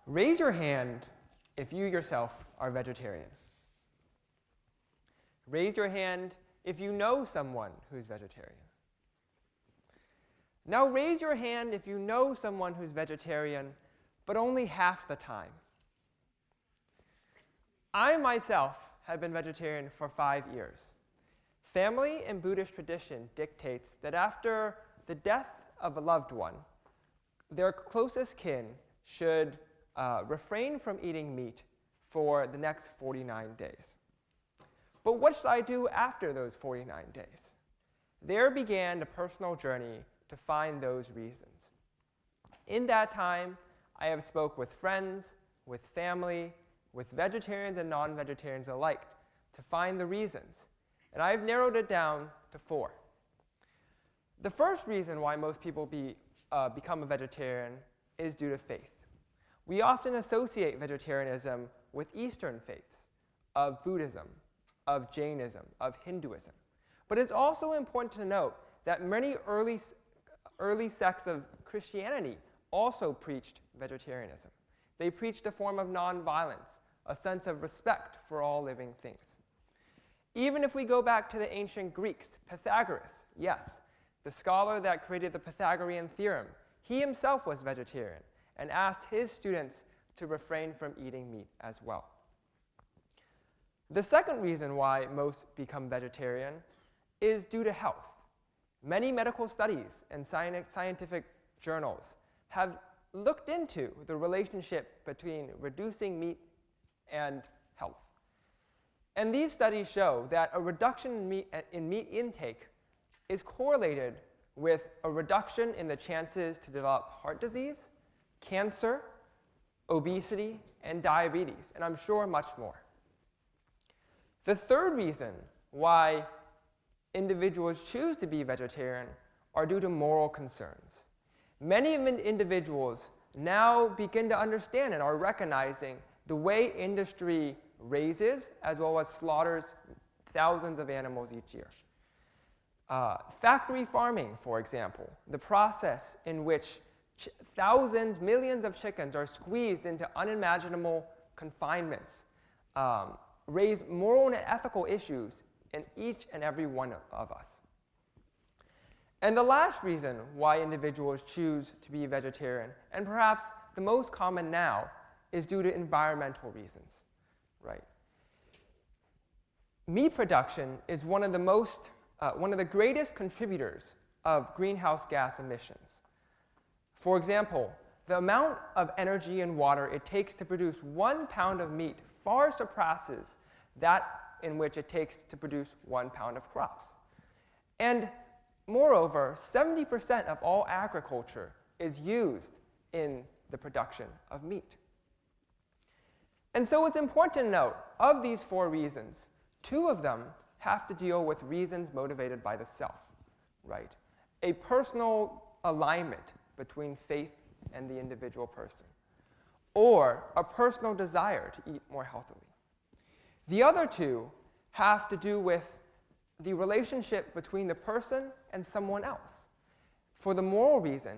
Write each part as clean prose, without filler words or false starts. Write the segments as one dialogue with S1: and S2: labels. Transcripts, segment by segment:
S1: Raise your hand if you yourself are vegetarian. Raise your hand if you know someone who's vegetarian. Now raise your hand if you know someone who's vegetarian, but only half the time. I myself have been vegetarian for 5 years. Family and Buddhist tradition dictates that after the death of a loved one, their closest kin should refrain from eating meat for the next 49 days. But what should I do after those 49 days? There began a personal journey to find those reasons. In that time, I have spoke with friends, with family, with vegetarians and non-vegetarians alike to find the reasons. And I've narrowed it down to 4. The first reason why most people become a vegetarian is due to faith. We often associate vegetarianism with Eastern faiths, of Buddhism, of Jainism, of Hinduism. But it's also important to note that many early sects of Christianity also preached vegetarianism. They preached a form of nonviolence, a sense of respect for all living things. Even if we go back to the ancient Greeks, Pythagoras, yes, the scholar that created the Pythagorean theorem, he himself was vegetarian and asked his students to refrain from eating meat as well. The second reason why most become vegetarian is due to health. Many medical studies and scientific journals have looked into the relationship between reducing meat and health. And these studies show that a reduction in meat intake is correlated with a reduction in the chances to develop heart disease, cancer, obesity, and diabetes, and I'm sure much more. The third reason why individuals choose to be vegetarian are due to moral concerns. Many individuals now begin to understand and are recognizing the way industry raises as well as slaughters thousands of animals each year. Factory farming, for example, the process in which thousands, millions of chickens are squeezed into unimaginable confinements, raise moral and ethical issues in each and every one of us. And the last reason why individuals choose to be vegetarian, and perhaps the most common now, is due to environmental reasons, right? Meat production is one of the greatest contributors of greenhouse gas emissions. For example, the amount of energy and water it takes to produce 1 pound of meat far surpasses that in which it takes to produce 1 pound of crops. And moreover, 70% of all agriculture is used in the production of meat. And so it's important to note, of these 4 reasons, 2 of them have to deal with reasons motivated by the self, right? A personal alignment between faith and the individual person, or a personal desire to eat more healthily. The other 2 have to do with the relationship between the person and someone else. For the moral reason,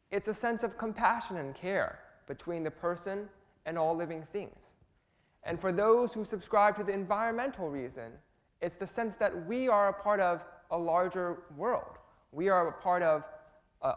S1: it's a sense of compassion and care between the person and all living things. And for those who subscribe to the environmental reason, it's the sense that we are a part of a larger world. We are a part of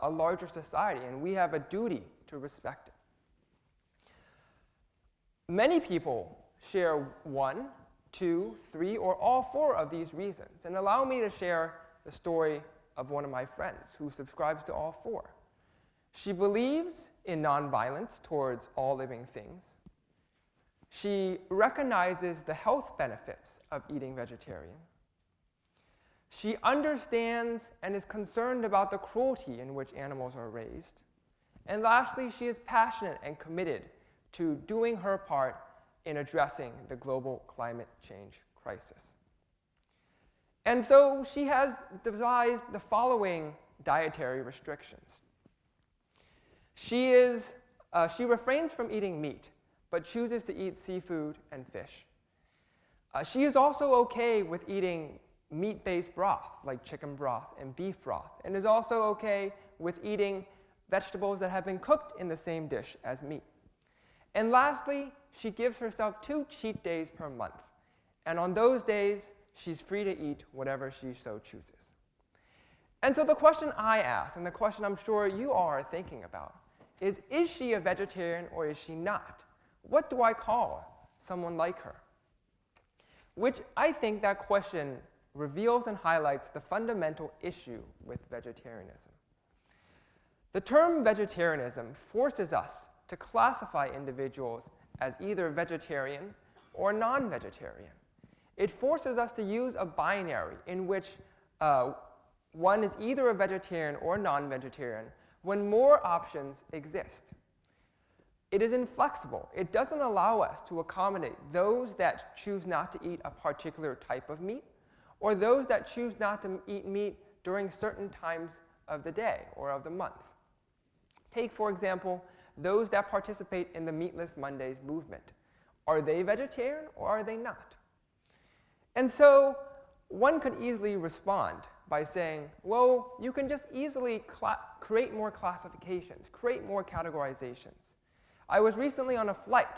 S1: a larger society, and we have a duty to respect it. Many people share 1, 2, 3, or all 4 of these reasons. And allow me to share the story of one of my friends who subscribes to all 4. She believes in nonviolence towards all living things. She recognizes the health benefits of eating vegetarian. She understands and is concerned about the cruelty in which animals are raised. And lastly, she is passionate and committed to doing her part in addressing the global climate change crisis. And so she has devised the following dietary restrictions. She refrains from eating meat, but chooses to eat seafood and fish. She is also okay with eating meat-based broth, like chicken broth and beef broth, and is also okay with eating vegetables that have been cooked in the same dish as meat. And lastly, she gives herself 2 cheat days per month. And on those days, she's free to eat whatever she so chooses. And so the question I ask, and the question I'm sure you all are thinking about, is she a vegetarian or is she not? What do I call someone like her? Which I think that question reveals and highlights the fundamental issue with vegetarianism. The term vegetarianism forces us to classify individuals as either vegetarian or non-vegetarian. It forces us to use a binary in which one is either a vegetarian or non-vegetarian when more options exist. It is inflexible. It doesn't allow us to accommodate those that choose not to eat a particular type of meat, or those that choose not to eat meat during certain times of the day or of the month. Take, for example, those that participate in the Meatless Mondays movement. Are they vegetarian or are they not? And so one could easily respond by saying, well, you can just easily create more classifications, create more categorizations. I was recently on a flight,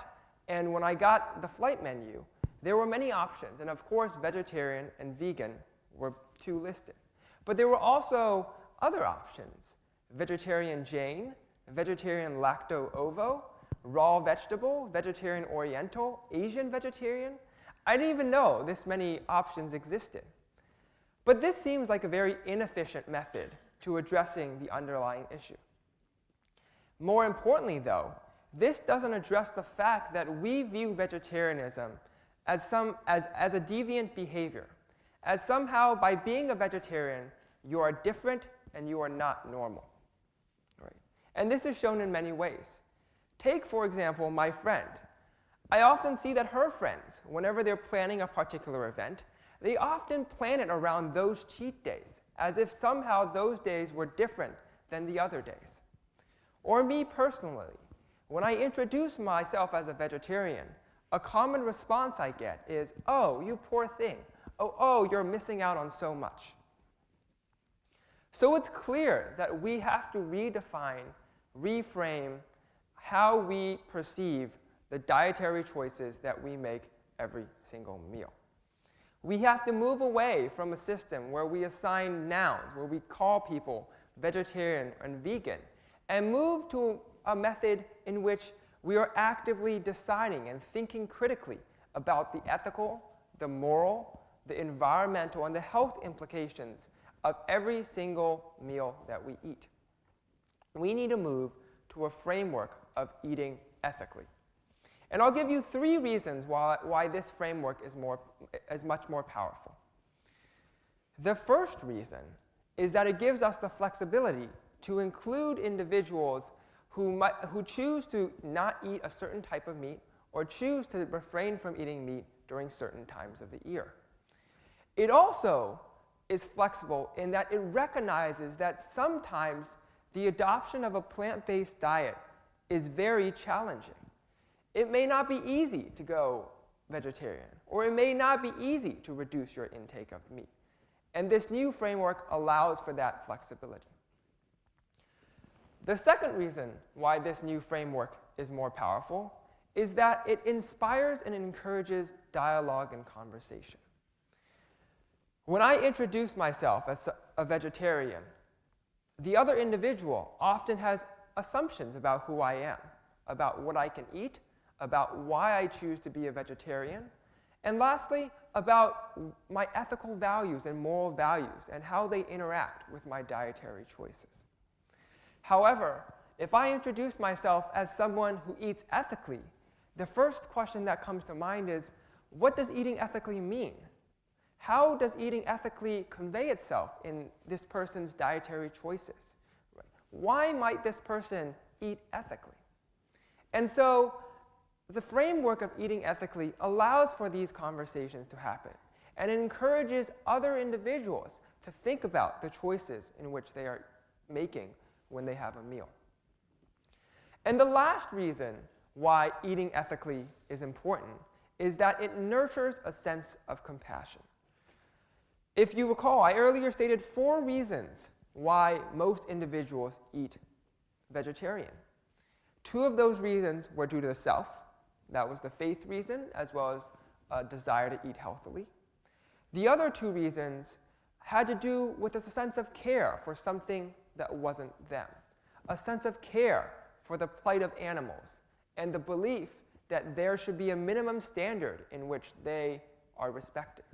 S1: and when I got the flight menu, there were many options, and of course, vegetarian and vegan were 2 listed. But there were also other options: vegetarian Jain, vegetarian lacto-ovo, raw vegetable, vegetarian oriental, Asian vegetarian. I didn't even know this many options existed. But this seems like a very inefficient method to addressing the underlying issue. More importantly, though, this doesn't address the fact that we view vegetarianism as a deviant behavior, as somehow by being a vegetarian, you are different and you are not normal. Right? And this is shown in many ways. Take, for example, my friend. I often see that her friends, whenever they're planning a particular event, they often plan it around those cheat days, as if somehow those days were different than the other days. Or me personally, when I introduce myself as a vegetarian, a common response I get is, oh, you poor thing. Oh, you're missing out on so much. So it's clear that we have to redefine, reframe how we perceive the dietary choices that we make every single meal. We have to move away from a system where we assign nouns, where we call people vegetarian and vegan, and move to a method in which we are actively deciding and thinking critically about the ethical, the moral, the environmental, and the health implications of every single meal that we eat. We need to move to a framework of eating ethically. And I'll give you 3 reasons why this framework is much more powerful. The first reason is that it gives us the flexibility to include individuals who choose to not eat a certain type of meat or choose to refrain from eating meat during certain times of the year. It also is flexible in that it recognizes that sometimes the adoption of a plant-based diet is very challenging. It may not be easy to go vegetarian, or it may not be easy to reduce your intake of meat. And this new framework allows for that flexibility. The second reason why this new framework is more powerful is that it inspires and encourages dialogue and conversation. When I introduce myself as a vegetarian, the other individual often has assumptions about who I am, about what I can eat, about why I choose to be a vegetarian, and lastly, about my ethical values and moral values and how they interact with my dietary choices. However, if I introduce myself as someone who eats ethically, the first question that comes to mind is, what does eating ethically mean? How does eating ethically convey itself in this person's dietary choices? Why might this person eat ethically? And so the framework of eating ethically allows for these conversations to happen, and it encourages other individuals to think about the choices in which they are making when they have a meal. And the last reason why eating ethically is important is that it nurtures a sense of compassion. If you recall, I earlier stated 4 reasons why most individuals eat vegetarian. 2 of those reasons were due to the self, That was the faith reason, as well as a desire to eat healthily. The other two reasons had to do with a sense of care for something that wasn't them, a sense of care for the plight of animals, and the belief that there should be a minimum standard in which they are respected.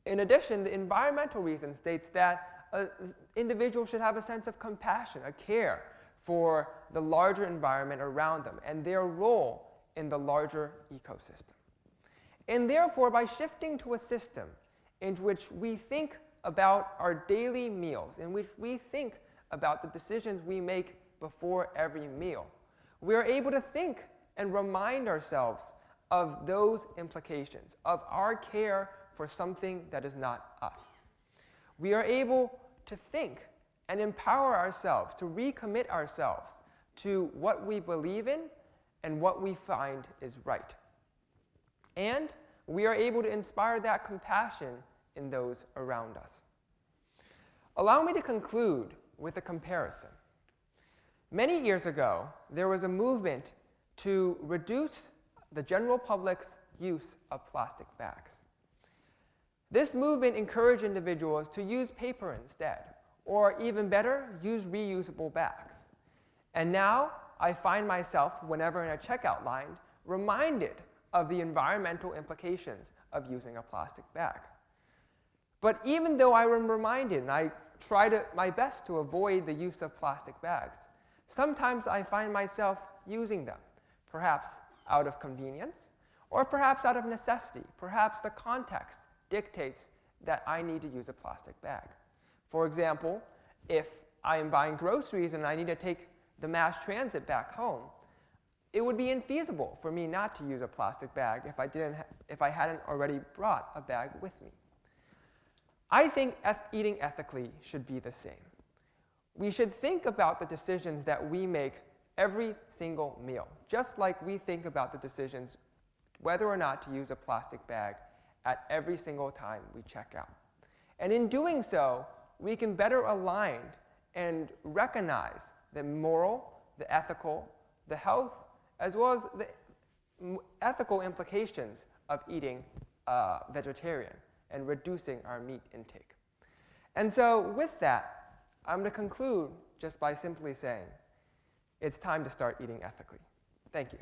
S1: In addition, the environmental reason states that an individual should have a sense of compassion, a care for the larger environment around them and their role in the larger ecosystem. And therefore, by shifting to a system in which we think about our daily meals, in which we think about the decisions we make before every meal, we are able to think and remind ourselves of those implications, of our care for something that is not us. We are able to think and empower ourselves, to recommit ourselves to what we believe in and what we find is right. And we are able to inspire that compassion in those around us. Allow me to conclude with a comparison. Many years ago, there was a movement to reduce the general public's use of plastic bags. This movement encouraged individuals to use paper instead, or even better, use reusable bags. And now I find myself, whenever in a checkout line, reminded of the environmental implications of using a plastic bag. But even though I am reminded, and I try my best to avoid the use of plastic bags, sometimes I find myself using them, perhaps out of convenience, or perhaps out of necessity. Perhaps the context dictates that I need to use a plastic bag. For example, if I am buying groceries and I need to take the mass transit back home, it would be infeasible for me not to use a plastic bag if I hadn't already brought a bag with me. I think eating ethically should be the same. We should think about the decisions that we make every single meal, just like we think about the decisions whether or not to use a plastic bag at every single time we check out. And in doing so, we can better align and recognize the moral, the ethical, the health, as well as the ethical implications of eating vegetarian and reducing our meat intake. And so with that, I'm going to conclude just by simply saying, it's time to start eating ethically. Thank you.